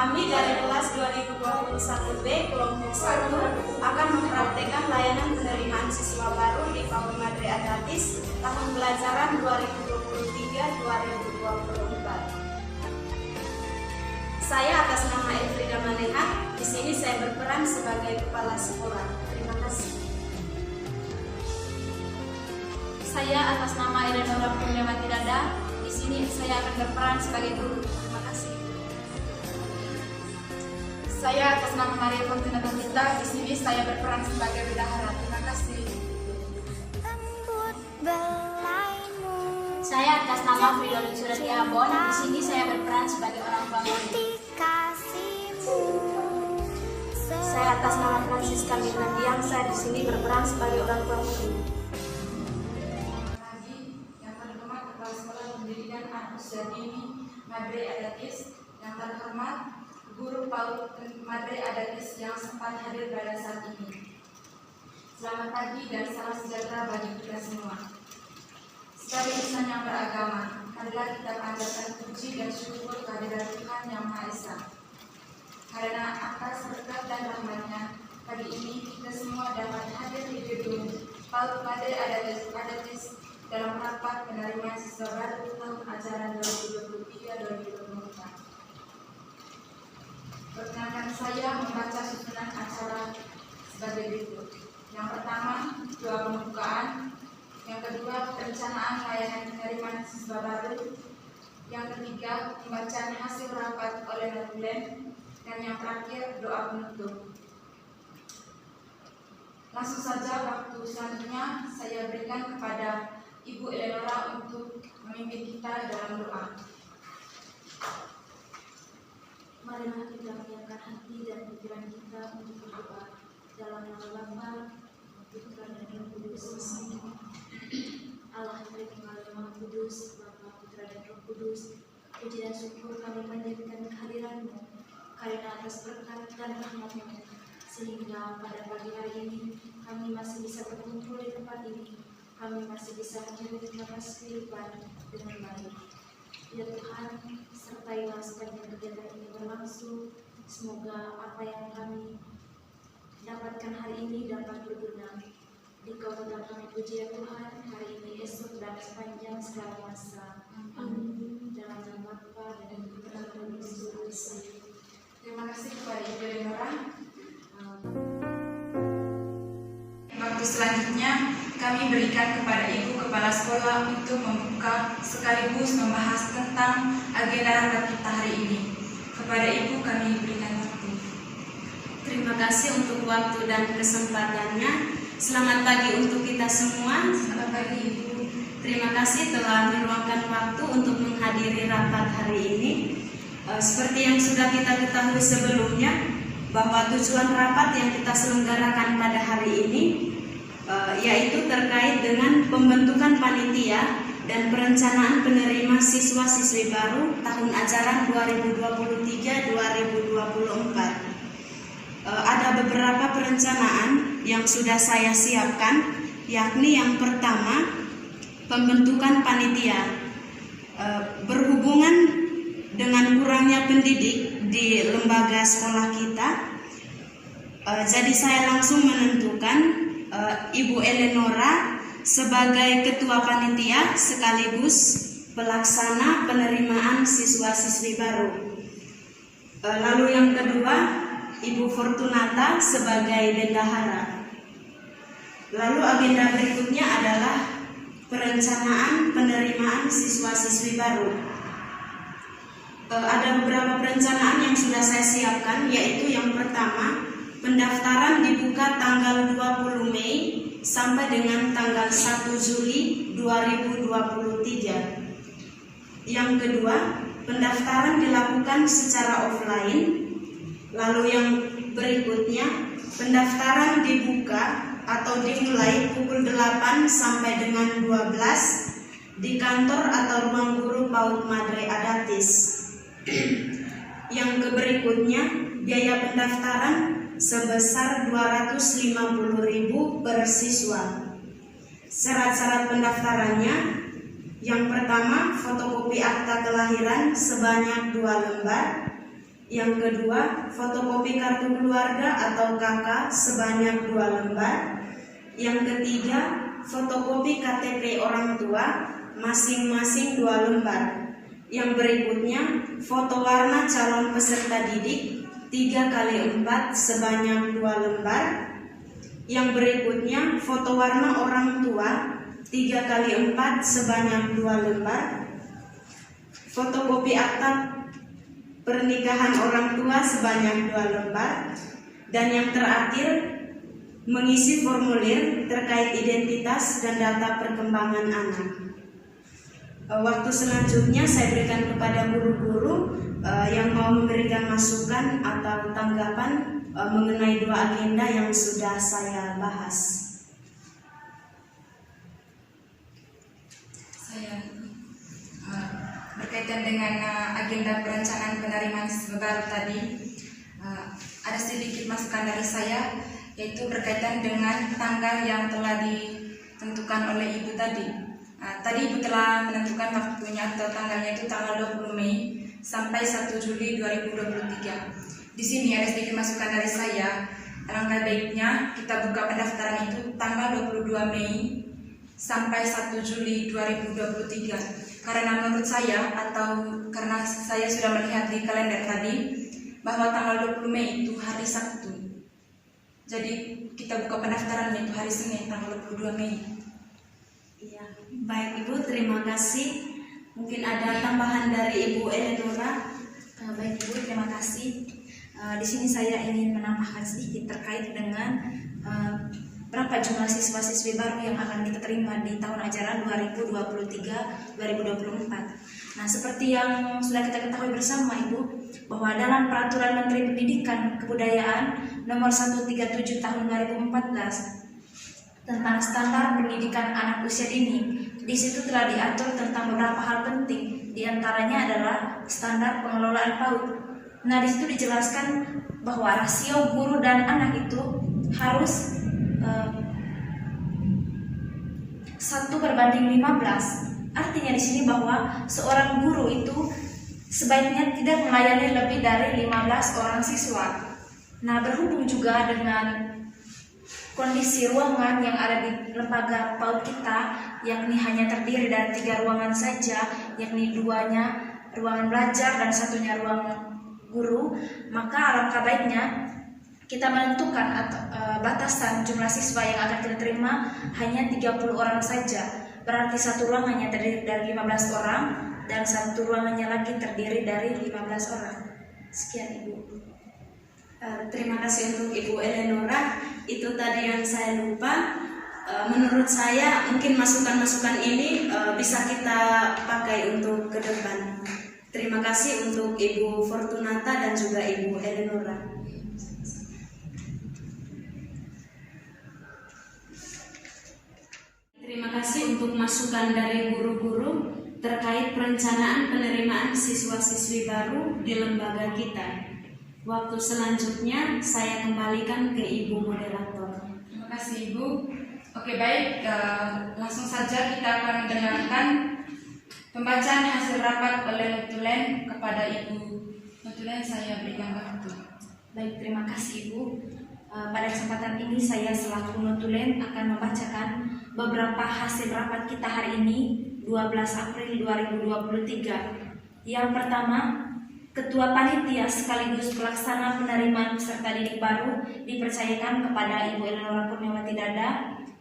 Kami dari kelas 2021B kelompok 1 akan mempraktekkan layanan penerimaan siswa baru di PAUD Madre Agatis tahun pelajaran 2023-2024. Saya atas nama Elfrida Maneha, di sini saya berperan sebagai kepala sekolah. Terima kasih. Saya atas nama Eleonora Kurniawati Dada, di sini saya akan berperan sebagai guru. Terima kasih. Saya atas nama Maria Fortuna Tita, di sini saya berperan sebagai bendahara. Terima kasih. Saya atas nama Fridolin Surati Abon, di sini saya berperan sebagai orang tua murid. Saya atas nama Francisca Mirnadiang, saya di sini berperan sebagai orang tua murid. Yang terhormat Kepala Sekolah Pendidikan Usia Dini Madre Agatis, yang terhormat Guru PAUD Madre Agatis yang sempat hadir pada saat ini. Selamat pagi dan salam sejahtera bagi kita semua. Sebagai insan yang beragama, marilah kita panjatkan puji dan syukur kehadirat Tuhan Yang Maha Esa. Karena atas berkat dan rahmat-Nya, pagi ini kita semua dapat hadir di gedung PAUD Madre Agatis dalam rapat penerimaan siswa baru tahun ajaran 2023-2024. Perkenankan saya membaca susunan acara sebagai berikut. Yang pertama, doa pembukaan. Yang kedua, perencanaan layanan penerimaan siswa baru. Yang ketiga, pembacaan hasil rapat oleh Notulen. Dan yang terakhir, doa penutup. Langsung saja waktu selanjutnya saya berikan kepada Ibu Eleonora untuk memimpin kita dalam doa. Marilah kita menyiapkan hati dan pikiran kita untuk berdoa dalam nama Bapa, Putra dan Roh Kudus. Allah yang mengalir Maha Kudus, Bapa, Putra dan Roh Kudus, puji dan syukur kami panjatkan kehadiran-Mu karena atas berkat dan rahmat-Mu, sehingga pada pagi hari ini kami masih bisa berkumpul di tempat ini, kami masih bisa menyambut nafas kehidupan dengan baik. Ya Tuhan, sertailah sepanjang kegiatan ini berlangsung. Semoga apa yang kami dapatkan hari ini dapat berguna. Dikau tetap kami puji ya Tuhan, hari ini, esok, dan sepanjang segala masa. Amin. Dalam nama Bapa dan Putra dan Roh Kudus. Terima kasih kepada Ibu Eleonora. Waktu selanjutnya kami berikan kepada Ibu Kepala Sekolah untuk membuka sekaligus membahas tentang agenda rapat kita hari ini. Kepada Ibu kami berikan waktu. Terima kasih untuk waktu dan kesempatannya. Selamat pagi untuk kita semua. Selamat pagi Ibu. Terima kasih telah meluangkan waktu untuk menghadiri rapat hari ini. Seperti yang sudah kita ketahui sebelumnya, bahwa tujuan rapat yang kita selenggarakan pada hari ini yaitu terkait dengan pembentukan panitia dan perencanaan penerima siswa-siswi baru tahun ajaran 2023-2024. Ada beberapa perencanaan yang sudah saya siapkan, yakni yang pertama, pembentukan panitia. Berhubungan dengan kurangnya pendidik di lembaga sekolah kita, jadi saya langsung menentukan Ibu Eleonora sebagai ketua panitia sekaligus pelaksana penerimaan siswa-siswi baru. Lalu yang kedua, Ibu Fortunata sebagai bendahara. Lalu agenda berikutnya adalah perencanaan penerimaan siswa-siswi baru. Ada beberapa perencanaan yang sudah saya siapkan, yaitu yang pertama, pendaftaran dibuka tanggal 20 Mei sampai dengan tanggal 1 Juli 2023. Yang kedua, pendaftaran dilakukan secara offline. Lalu yang berikutnya, pendaftaran dibuka atau dimulai pukul 8 sampai dengan 12 di kantor atau ruang guru PAUD Madre Agatis. Yang berikutnya, biaya pendaftaran sebesar 250.000 per siswa. Syarat-syarat pendaftarannya, yang pertama, fotokopi akta kelahiran sebanyak 2 lembar. Yang kedua, fotokopi kartu keluarga atau KK sebanyak 2 lembar. Yang ketiga, fotokopi KTP orang tua masing-masing 2 lembar. Yang berikutnya, foto warna calon peserta didik 3x4 sebanyak 2 lembar. Yang berikutnya, foto warna orang tua 3x4 sebanyak 2 lembar. Fotokopi akta pernikahan orang tua sebanyak 2 lembar. Dan yang terakhir, mengisi formulir terkait identitas dan data perkembangan anak. Waktu selanjutnya saya berikan kepada guru-guru yang mau memberikan masukan atau tanggapan mengenai 2 agenda yang sudah saya bahas. Saya berkaitan dengan agenda perencanaan penerimaan siswa baru tadi, ada sedikit masukan dari saya, yaitu berkaitan dengan tanggal yang telah ditentukan oleh Ibu tadi. Tadi Ibu telah menentukan waktunya atau tanggalnya itu tanggal 20 Mei sampai 1 Juli 2023. Di sini ada sedikit masukan dari saya. Alangkah baiknya kita buka pendaftaran itu tanggal 22 Mei sampai 1 Juli 2023. Karena menurut saya, atau karena saya sudah melihat di kalender tadi, bahwa tanggal 20 Mei itu hari Sabtu. Jadi kita buka pendaftarannya itu hari Senin tanggal 22 Mei. Iya, baik Ibu, terima kasih. Mungkin ada tambahan dari Ibu Eleonora. Baik Ibu, terima kasih. Di sini saya ingin menambahkan sedikit terkait dengan berapa jumlah siswa-siswi baru yang akan kita terima di tahun ajaran 2023-2024. Nah, seperti yang sudah kita ketahui bersama Ibu, bahwa dalam Peraturan Menteri Pendidikan Kebudayaan Nomor 137 Tahun 2014 tentang standar pendidikan anak usia dini, di situ telah diatur tentang beberapa hal penting. Di antaranya adalah standar pengelolaan PAUD. Nah, di situ dijelaskan bahwa rasio guru dan anak itu harus 1/15. Artinya di sini bahwa seorang guru itu sebaiknya tidak melayani lebih dari 15 orang siswa. Nah, berhubung juga dengan kondisi ruangan yang ada di lembaga PAUD kita, yakni hanya terdiri dari 3 ruangan saja, yakni 2-nya ruangan belajar dan 1-nya ruang guru, maka alangkah baiknya kita menentukan batasan jumlah siswa yang akan kita terima hanya 30 orang saja. Berarti 1 ruangannya terdiri dari 15 orang dan 1 ruangannya lagi terdiri dari 15 orang. Sekian Ibu. Terima kasih untuk Ibu Eleonora. Itu tadi yang saya lupa. Menurut saya mungkin masukan-masukan ini bisa kita pakai untuk ke depan. Terima kasih untuk Ibu Fortunata dan juga Ibu Eleonora. Terima kasih untuk masukan dari guru-guru terkait perencanaan penerimaan siswa-siswi baru di lembaga kita. Waktu selanjutnya saya kembalikan ke Ibu moderator. Terima kasih Ibu. Oke, baik, langsung saja kita akan mendengarkan pembacaan hasil rapat oleh Notulen kepada Ibu. Notulen, saya berikan waktu. Baik, terima kasih Ibu. Pada kesempatan ini saya selaku Notulen akan membacakan beberapa hasil rapat kita hari ini 12 April 2023. Yang pertama, Ketua Panitia sekaligus pelaksana penerimaan peserta didik baru dipercayakan kepada Ibu Eleonora Kurniawati Dada,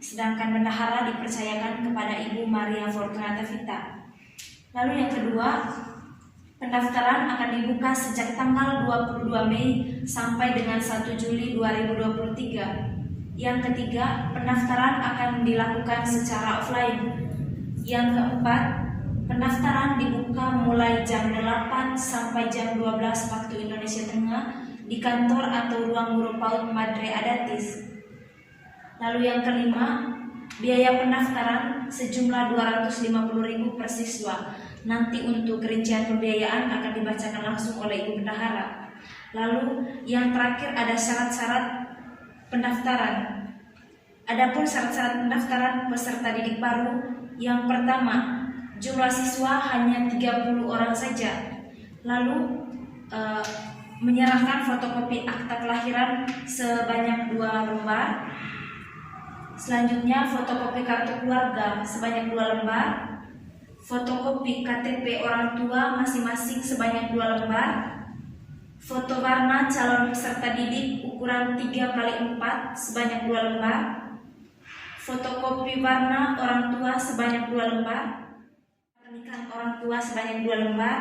sedangkan bendahara dipercayakan kepada Ibu Maria Fortunata Vita. Lalu yang kedua, pendaftaran akan dibuka sejak tanggal 22 Mei sampai dengan 1 Juli 2023. Yang ketiga, pendaftaran akan dilakukan secara offline. Yang keempat, pendaftaran dibuka mulai jam 8 sampai jam 12 waktu Indonesia Tengah di kantor atau ruang guru PAUD Madre Adatis. Lalu yang kelima, biaya pendaftaran sejumlah 250.000 per siswa. Nanti untuk rincian pembiayaan akan dibacakan langsung oleh Ibu Bendahara. Lalu yang terakhir ada syarat-syarat pendaftaran. Adapun syarat-syarat pendaftaran peserta didik baru, yang pertama, jumlah siswa hanya 30 orang saja. Lalu menyerahkan fotokopi akta kelahiran sebanyak 2 lembar. Selanjutnya fotokopi kartu keluarga sebanyak 2 lembar. Fotokopi KTP orang tua masing-masing sebanyak 2 lembar. Foto warna calon peserta didik ukuran 3x4 sebanyak 2 lembar. Fotokopi warna orang tua sebanyak 2 lembar. Pernikahan orang tua sebanyak 2 lembar.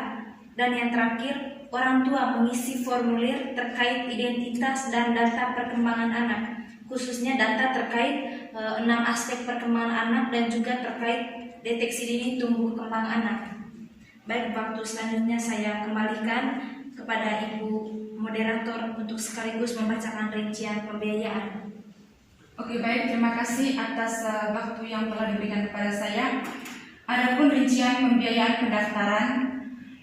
Dan yang terakhir, orang tua mengisi formulir terkait identitas dan data perkembangan anak, khususnya data terkait 6 aspek perkembangan anak dan juga terkait deteksi dini tumbuh kembang anak. Baik, waktu selanjutnya saya kembalikan kepada Ibu moderator untuk sekaligus membacakan rincian pembiayaan. Oke, baik, terima kasih atas waktu yang telah diberikan kepada saya. Adapun rincian pembiayaan pendaftaran,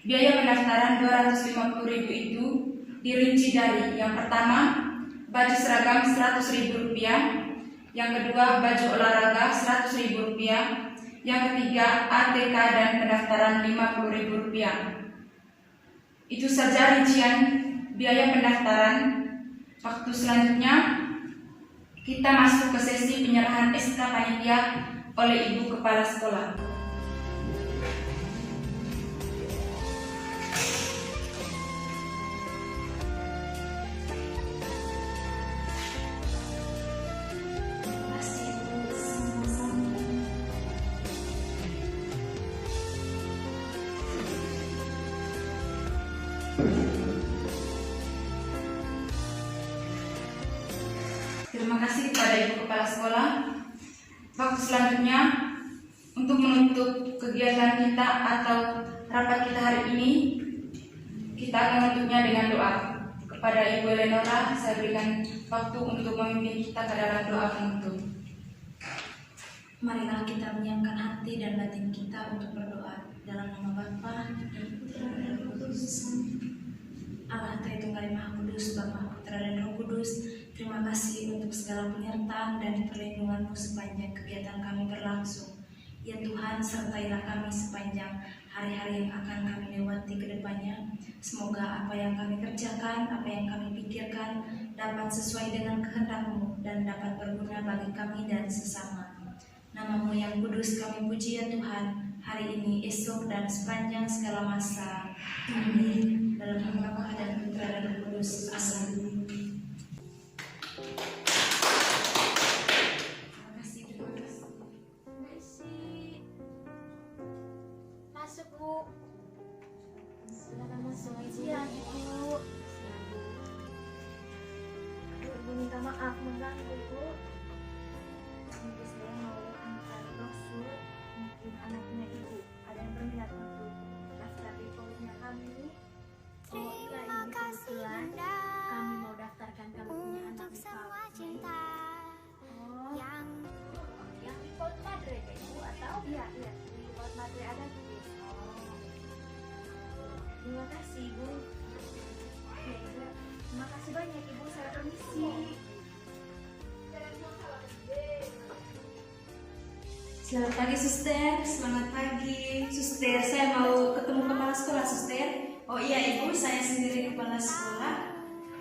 biaya pendaftaran 250.000 itu dirinci dari yang pertama baju seragam Rp100.000, yang kedua baju olahraga Rp100.000, yang ketiga ATK dan pendaftaran Rp50.000. Itu saja rincian biaya pendaftaran. Waktu selanjutnya kita masuk ke sesi penyerahan SK panitia oleh Ibu Kepala Sekolah. Terima kasih kepada Ibu Kepala Sekolah. Waktu selanjutnya untuk menutup kegiatan kita atau rapat kita hari ini, kita akan menutupnya dengan doa. Kepada Ibu Eleonora, saya berikan waktu untuk memimpin kita ke dalam doa penutup. Marilah kita menyiapkan hati dan batin kita untuk berdoa dalam nama Bapa dan Putra dan Roh Kudus. Allah Tritunggal Maha Kudus, Bapa, Putra dan Roh Kudus, terima kasih untuk segala penyertaan dan perlindungan-Mu sepanjang kegiatan kami berlangsung. Ya Tuhan, sertailah kami sepanjang hari-hari yang akan kami lewati ke depannya. Semoga apa yang kami kerjakan, apa yang kami pikirkan dapat sesuai dengan kehendak-Mu dan dapat berguna bagi kami dan sesama. Nama-Mu yang kudus kami puji ya Tuhan, hari ini, esok, dan sepanjang segala masa. Amin. Dalam nama Bapa dan Putra dan Roh Kudus. Amin. Terima kasih. Masuk, Bu. Silakan masuk. Siang, Ibu. Ibu minta maaf mengganggu, Bu. Mungkin saya mau antar brosur, mungkin anaknya Ibu ada yang berminat untuk daftar di pokoknya kami. Oh iya, Ibu, kebetulan kami mau daftarkan kami punya anak di PAUD. Oh, yang di PAUD Madre, Ibu, atau? Iya, di PAUD Madre ada tuh. Oh, terima kasih, Ibu. Ya, terima kasih banyak, Ibu. Saya permisi. Selamat pagi, Suster. Selamat pagi, Suster. Saya mau ketemu kepala sekolah, Suster. Oh iya, Ibu, saya sendiri kepala sekolah.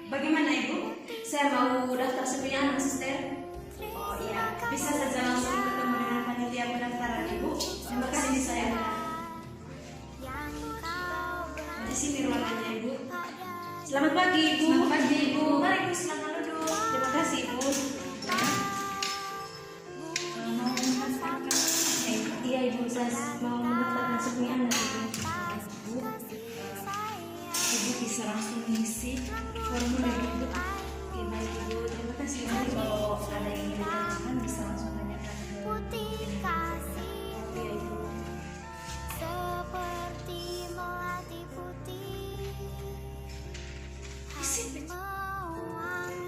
Bagaimana, Ibu? Saya mau daftar sebagai anak, Suster. Oh iya, bisa saja langsung ketemu dengan panitia pendaftaran, Ibu. Terima kasih, saya. Di sini ruangannya, Ibu. Selamat pagi, Ibu. Selamat pagi, Ibu. Mari, Ibu, silakan duduk. Terima kasih, Ibu. Iya, Ibu, saya mau mendaftarkan sebagai anak, Ibu. Ibu bisa langsung mengisi formulir, Ibu. Oke, baik, Ibu. Terima kasih. Nanti kalau ada yang ingin ditanyakan bisa langsung tanyakan ke Oke, Ibu. Seperti melati putih hati mewangi.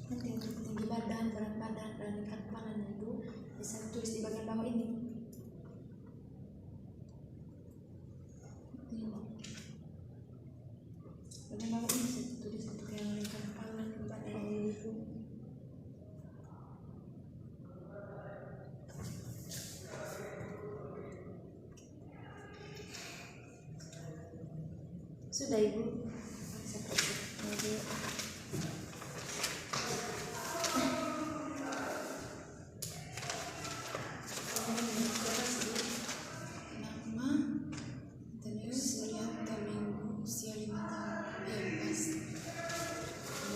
Nanti untuk tinggi badan, berat badan, dan tingkat kepala Ibu bisa tulis di bagian bawah ini. Sudah ibu. Ibu. Nama Antonius Suryanto Minggu, usia 5 tahun, bebas.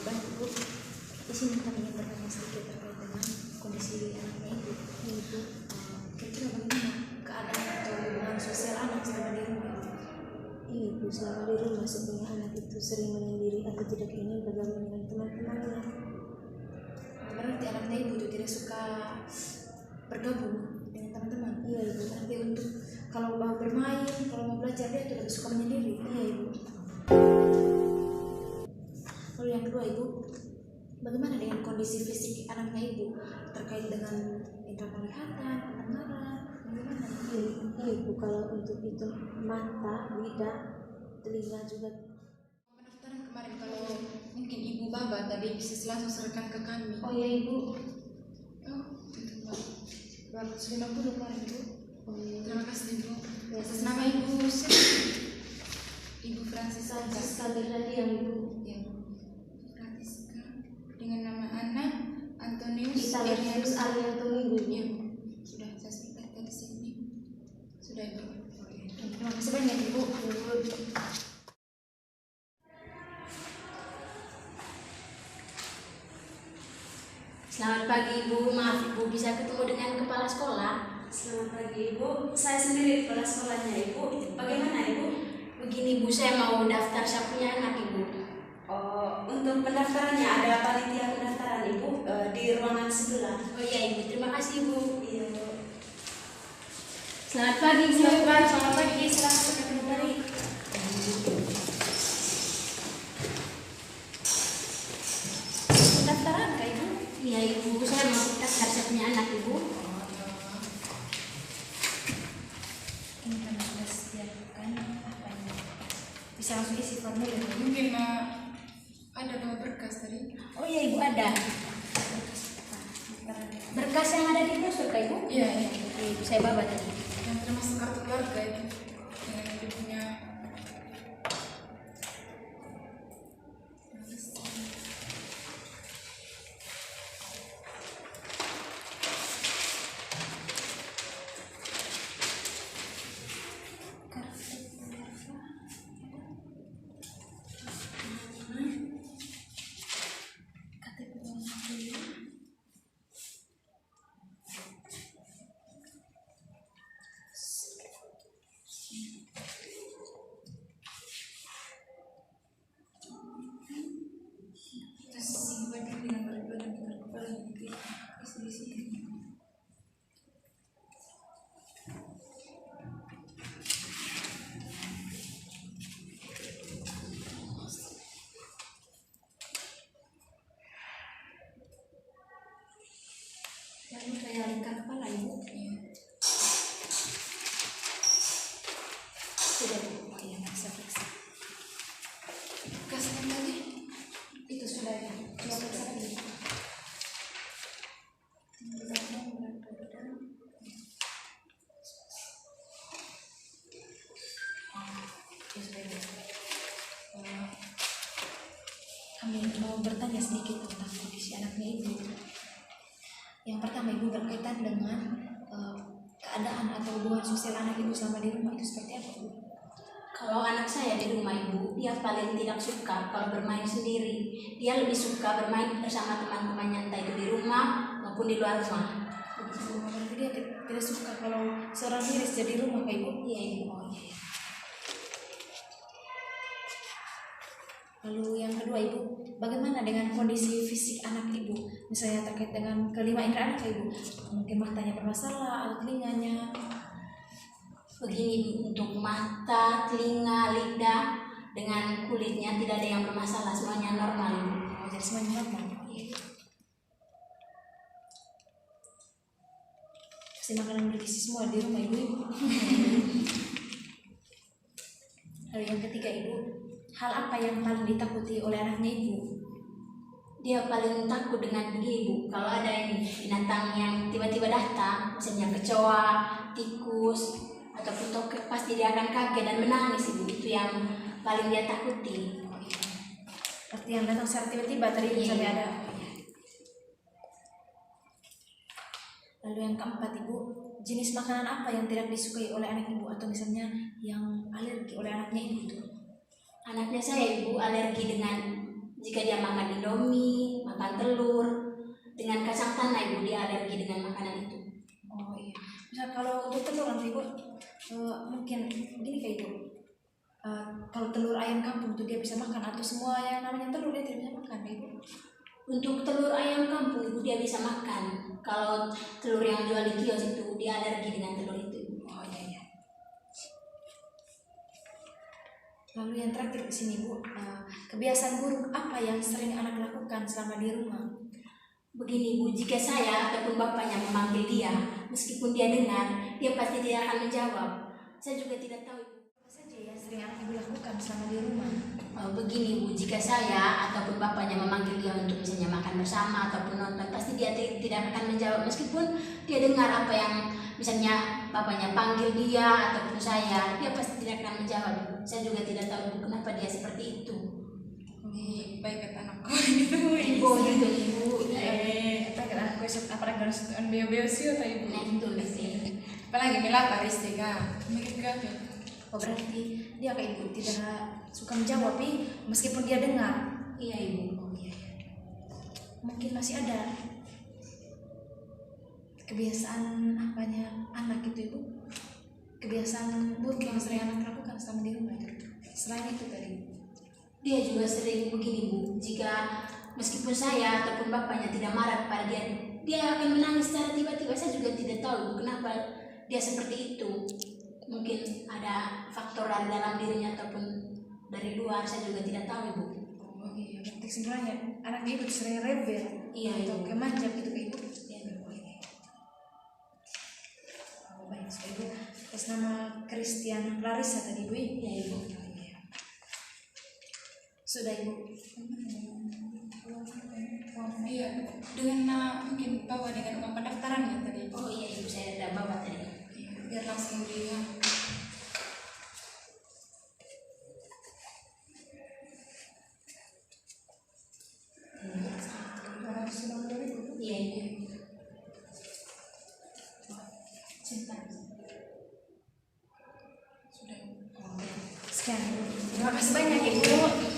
Baik ibu. Di sini kami ingin bertanya sedikit terkait dengan kondisi anaknya ibu. Ibu, kira-kira bagaimana keadaan atau hubungan sosial anak selama di rumah? Iya ibu, selama di rumah sebenarnya anak itu sering menyendiri atau tidak ingin bergaul dengan teman-temannya. Berarti anaknya ibu itu tidak suka bergabung dengan teman-teman. Iya ibu. Nanti untuk kalau mau bermain, kalau mau belajar dia itu lebih suka menyendiri. Iya ibu. Lalu yang kedua ibu, bagaimana dengan kondisi fisik anaknya ibu terkait dengan indera penglihatan, pendengaran, bagaimana? Iya ibu, kalau untuk itu mata, lidah, telinga juga. Pendaftaran kemarin, kalau mungkin Ibu Baba tadi bisa langsung serahkan ke kami. Oh iya ibu, Oh, itu Pak. 250 kemarin ibu. Oh, iya. Terima kasih Ibu. Ya, Atas nama Ibu siapa? Ibu Francisca. Francisca Berhadian ibu. Ya, Francisca. Dengan nama anak Antonius Kita Latius Arianto Minggu ibu. Ya, sudah saya sebentar di sini. Sudah Ibu. Terima kasih banyak ibu. Selamat pagi Ibu, maaf Ibu bisa ketemu dengan kepala sekolah. Selamat pagi Ibu, saya sendiri kepala sekolahnya Ibu. Bagaimana Ibu? Begini Bu, saya mau daftar sapunya anak Ibu. Oh, untuk pendaftarannya ada panitia pendaftaran Ibu di ruangan sebelah. Oh iya Ibu, terima kasih Ibu. Iya. Selamat pagi Bu. Selamat pagi, selamat kembali. Pendaftaran kak ibu? Iya Ibu, saya mau daftar sapunya anak Ibu. Ini kan sudah sediakan apa ini? Bisa langsung isi formulir. Mungkin ada bawa berkas tadi. Oh iya Ibu, ada. Berkas yang ada di brosur kak Ibu? Iya, iya. Oke, Ibu, saya bawa tadi. Yang termasuk kartu keluarga itu. Dengan ibunya. Lalu saya lingkar kepala ibu. Sudah ibu, oh iya bisa periksa. Berkas yang tadi. Itu sudah ya. Coba periksa lagi. Kami mau bertanya sedikit tentang kondisi anaknya ibu. Yang pertama ibu berkaitan dengan keadaan atau hubungan sosial anak ibu selama di rumah itu seperti apa bu? Kalau anak saya di rumah Ibu, dia paling tidak suka kalau bermain sendiri. Dia lebih suka bermain bersama teman-temannya, entah itu di rumah maupun di luar rumah. Begitu, berarti dia tidak suka kalau seorang diri saja di rumah kayak ibu? Iya Ibu. Oh iya. Lalu yang kedua ibu, bagaimana dengan kondisi fisik anak ibu? Misalnya terkait dengan kelima indera anak ibu, mungkin matanya bermasalah atau telinganya. Begini Ibu, untuk mata, telinga, lidah, dengan kulitnya tidak ada yang bermasalah, semuanya normal Ibu. Oh, jadi semuanya normal. Kasih makanan bergizi semua di rumah ibu. Lalu yang ketiga ibu, hal apa yang paling ditakuti oleh anaknya ibu? Dia paling takut dengan begini Bu, kalau ada ini binatang yang tiba-tiba datang, misalnya kecoa, tikus, ataupun tokek, pasti dia akan kaget dan menangis Ibu. Itu yang paling dia takuti. Arti yang datang secara tiba-tiba tadi sampai ada. Lalu yang keempat Ibu, jenis makanan apa yang tidak disukai oleh anak Ibu atau misalnya yang alergi oleh anaknya Ibu itu? Anaknya saya Ibu alergi dengan jika dia makan Indomie, makan telur, dengan kacang tanah Ibu dia alergi dengan makanan itu. Oh iya. Misal kalau untuk telur nanti Ibu, mungkin gini kayak Ibu. Kalau telur ayam kampung tuh dia bisa makan atau semua yang namanya telur dia tidak bisa makan Ibu? Untuk telur ayam kampung Ibu dia bisa makan. Kalau telur yang jual di kios itu dia alergi dengan telur itu. Oh iya. Lalu yang terakhir di sini Bu, kebiasaan buruk apa yang sering anak lakukan selama di rumah? Begini Bu, jika saya ataupun bapaknya memanggil dia, meskipun dia dengar, dia pasti tidak akan menjawab. Saya juga tidak tahu Ibu. Apa saja yang sering anak Ibu lakukan selama di rumah? Begini Bu, jika saya ataupun bapaknya memanggil dia untuk misalnya makan bersama ataupun nonton, pasti dia tidak akan menjawab meskipun dia dengar apa yang misalnya bapaknya panggil dia ataupun saya, dia pasti tidak akan menjawab. Saya juga tidak tahu Ibu kenapa dia seperti itu. Baik kata anakku gitu. Ibu juga Ibu. Apa kata anakku apalagi harus beo sih atau Ibu? Nah itu sih. Apalagi melapar istiqah. Mikir gagal. Oh berarti dia kayak Ibu tidak suka menjawab meskipun dia dengar. Iya Ibu. Oh iya. Mungkin masih ada kebiasaan apanya anak itu Ibu? Kebiasaan buruk yang sering anak lakukan selama di rumah itu. Selain itu tadi. Dia juga sering begini Bu, jika meskipun saya ataupun bapaknya tidak marah kepada dia akan menangis secara tiba-tiba. Saya juga tidak tahu Bu kenapa dia seperti itu. Mungkin ada faktor dari dalam dirinya ataupun dari luar, saya juga tidak tahu Ibu. Oh iya, berarti sebenarnya anak Ibu sering rebel. Iya atau Ibu. kemanjap gitu ke Ibu. Iya Ibu. Oh baik, so, Ibu. Atas nama Christian Clarissa tadi Bu. Iya Ibu. Sudah Ibu. Iya, dengan mungkin bawa dengan uang pendaftaran tadi. Oh iya Ibu, saya sudah bawa tadi. Biar langsung dia. Iya Ibu. Cinta. Sekian. Terima kasih banyak Ibu.